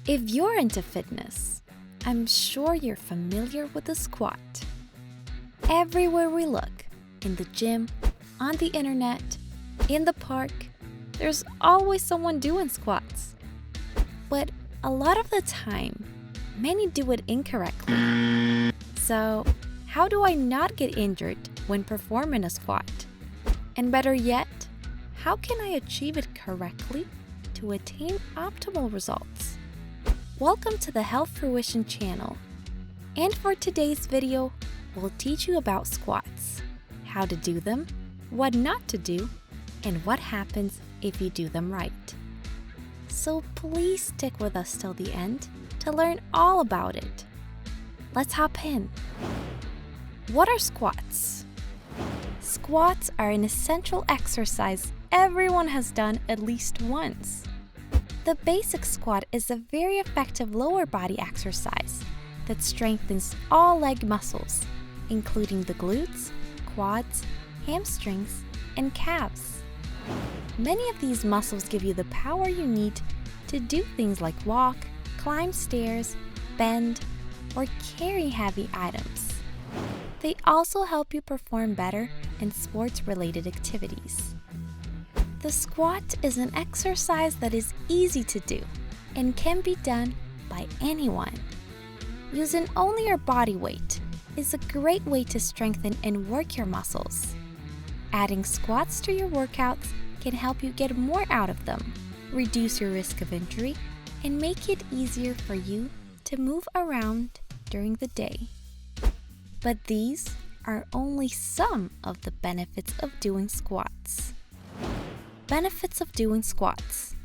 If you're into fitness, I'm sure you're familiar with the squat. Everywhere we look, in the gym, on the internet, in the park, there's always someone doing squats. But a lot of the time, many do it incorrectly. So, how do I not get injured when performing a squat? And better yet, how can I achieve it correctly to attain optimal results? Welcome to the Health Fruition channel. And for today's video, we'll teach you about squats, how to do them, what not to do, and what happens if you do them right. So please stick with us till the end to learn all about it. Let's hop in. What are squats? Squats are an essential exercise everyone has done at least once. The basic squat is a very effective lower body exercise that strengthens all leg muscles, including the glutes, quads, hamstrings, and calves. Many of these muscles give you the power you need to do things like walk, climb stairs, bend, or carry heavy items. They also help you perform better in sports-related activities. The squat is an exercise that is easy to do and can be done by anyone. Using only your body weight is a great way to strengthen and work your muscles. Adding squats to your workouts can help you get more out of them, reduce your risk of injury, and make it easier for you to move around during the day. But these are only some of the benefits of doing squats. Benefits of doing squats.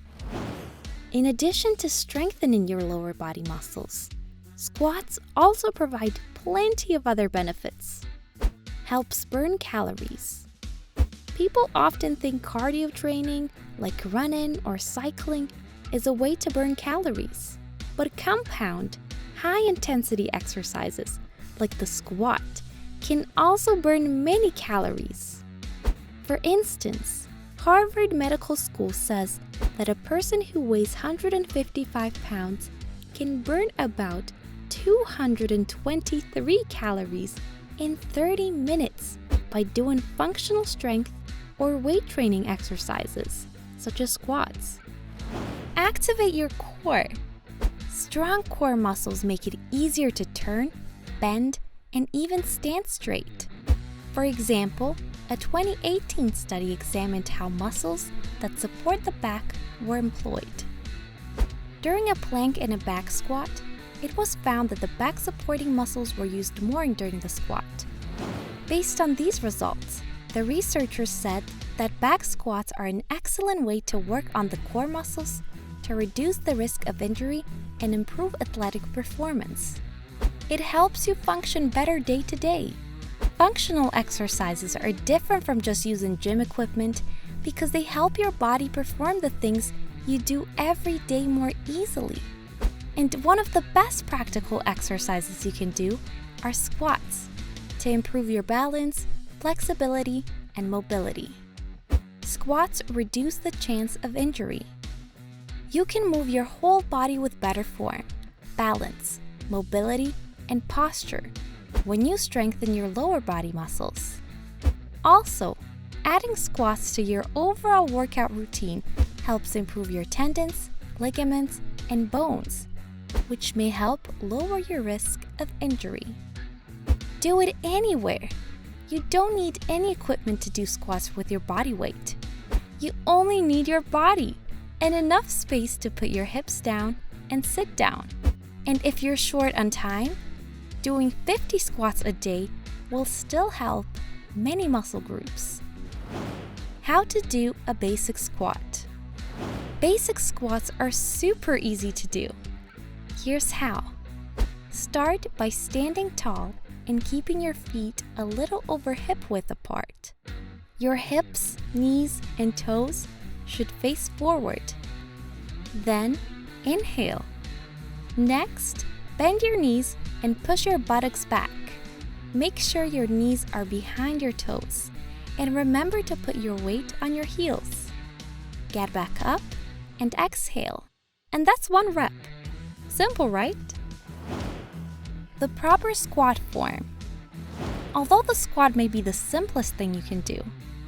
In addition to strengthening your lower body muscles, squats also provide plenty of other benefits. Helps burn calories. People often think cardio training, like running or cycling, is a way to burn calories. But compound, high-intensity exercises, like the squat, can also burn many calories. For instance, Harvard Medical School says that a person who weighs 155 pounds can burn about 223 calories in 30 minutes by doing functional strength or weight training exercises, such as squats. Activate your core. Strong core muscles make it easier to turn, bend, and even stand straight. For example, a 2018 study examined how muscles that support the back were employed. During a plank and a back squat, it was found that the back supporting muscles were used more during the squat. Based on these results, the researchers said that back squats are an excellent way to work on the core muscles to reduce the risk of injury and improve athletic performance. It helps you function better day to day. Functional exercises are different from just using gym equipment because they help your body perform the things you do every day more easily. And one of the best practical exercises you can do are squats to improve your balance, flexibility, and mobility. Squats reduce the chance of injury. You can move your whole body with better form, balance, mobility, and posture when you strengthen your lower body muscles. Also, adding squats to your overall workout routine helps improve your tendons, ligaments, and bones, which may help lower your risk of injury. Do it anywhere. You don't need any equipment to do squats with your body weight. You only need your body and enough space to put your hips down and sit down. And if you're short on time, doing 50 squats a day will still help many muscle groups. How to do a basic squat. Basic squats are super easy to do. Here's how. Start by standing tall and keeping your feet a little over hip width apart. Your hips, knees, and toes should face forward. Then, inhale. Next, bend your knees and push your buttocks back. Make sure your knees are behind your toes, and remember to put your weight on your heels. Get back up and exhale. And that's one rep. Simple, right? The proper squat form. Although the squat may be the simplest thing you can do,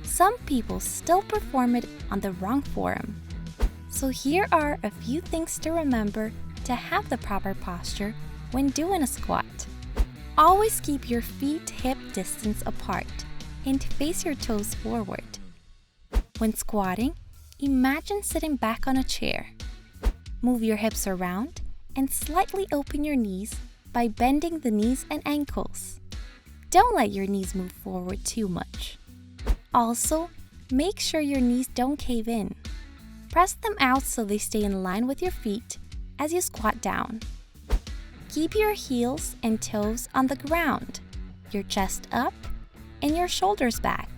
some people still perform it on the wrong form. So here are a few things to remember to have the proper posture when doing a squat. Always keep your feet hip distance apart and face your toes forward. When squatting, imagine sitting back on a chair. Move your hips around and slightly open your knees by bending the knees and ankles. Don't let your knees move forward too much. Also, make sure your knees don't cave in. Press them out so they stay in line with your feet as you squat down. Keep your heels and toes on the ground, your chest up, and your shoulders back.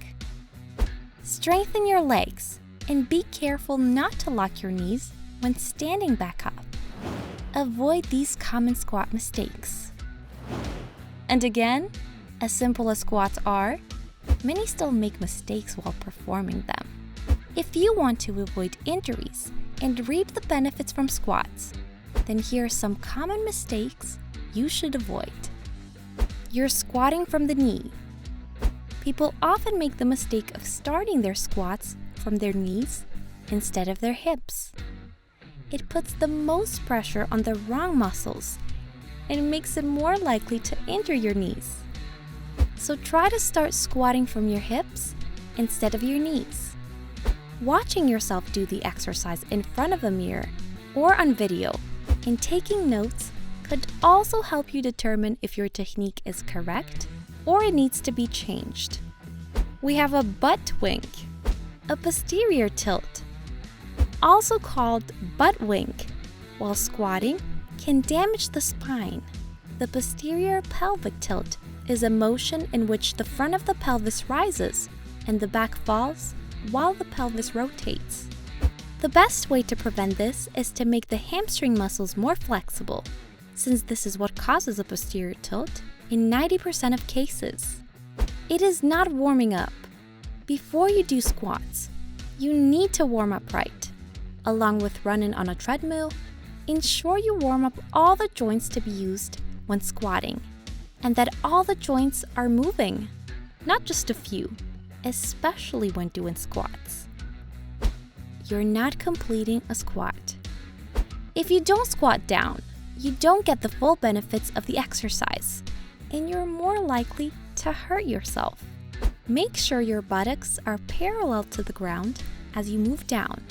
Strengthen your legs and be careful not to lock your knees when standing back up. Avoid these common squat mistakes. And again, as simple as squats are, many still make mistakes while performing them. If you want to avoid injuries and reap the benefits from squats, then here are some common mistakes you should avoid. You're squatting from the knee. People often make the mistake of starting their squats from their knees instead of their hips. It puts the most pressure on the wrong muscles and makes it more likely to injure your knees. So try to start squatting from your hips instead of your knees. Watching yourself do the exercise in front of a mirror or on video and taking notes could also help you determine if your technique is correct or it needs to be changed. We have a butt wink, a posterior tilt, also called butt wink, while squatting can damage the spine. The posterior pelvic tilt is a motion in which the front of the pelvis rises and the back falls while the pelvis rotates. The best way to prevent this is to make the hamstring muscles more flexible, since this is what causes a posterior tilt in 90% of cases. It is not warming up. Before you do squats, you need to warm up right. Along with running on a treadmill, ensure you warm up all the joints to be used when squatting, and that all the joints are moving, not just a few, especially when doing squats. You're not completing a squat. If you don't squat down, you don't get the full benefits of the exercise, and you're more likely to hurt yourself. Make sure your buttocks are parallel to the ground as you move down,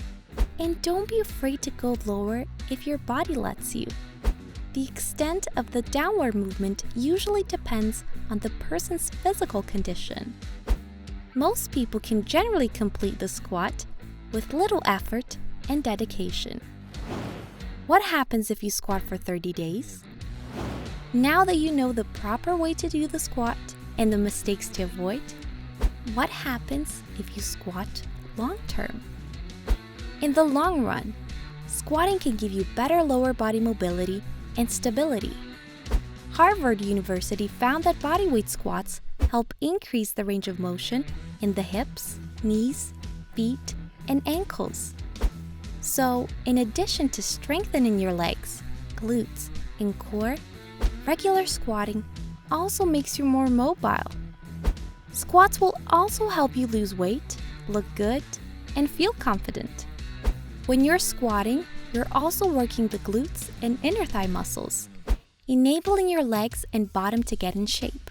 and don't be afraid to go lower if your body lets you. The extent of the downward movement usually depends on the person's physical condition. Most people can generally complete the squat with little effort and dedication. What happens if you squat for 30 days? Now that you know the proper way to do the squat and the mistakes to avoid, what happens if you squat long term? In the long run, squatting can give you better lower body mobility and stability. Harvard University found that bodyweight squats help increase the range of motion in the hips, knees, feet, and ankles. So, in addition to strengthening your legs, glutes, and core, regular squatting also makes you more mobile. Squats will also help you lose weight, look good, and feel confident. When you're squatting, you're also working the glutes and inner thigh muscles, enabling your legs and bottom to get in shape.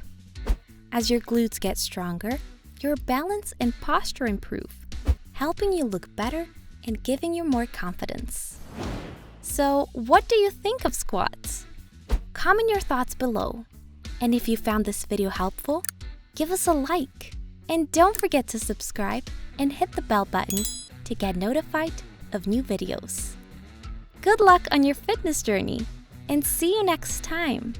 As your glutes get stronger, your balance and posture improve, helping you look better and giving you more confidence. So, what do you think of squats? Comment your thoughts below. And if you found this video helpful, give us a like. And don't forget to subscribe and hit the bell button to get notified of new videos. Good luck on your fitness journey, and see you next time!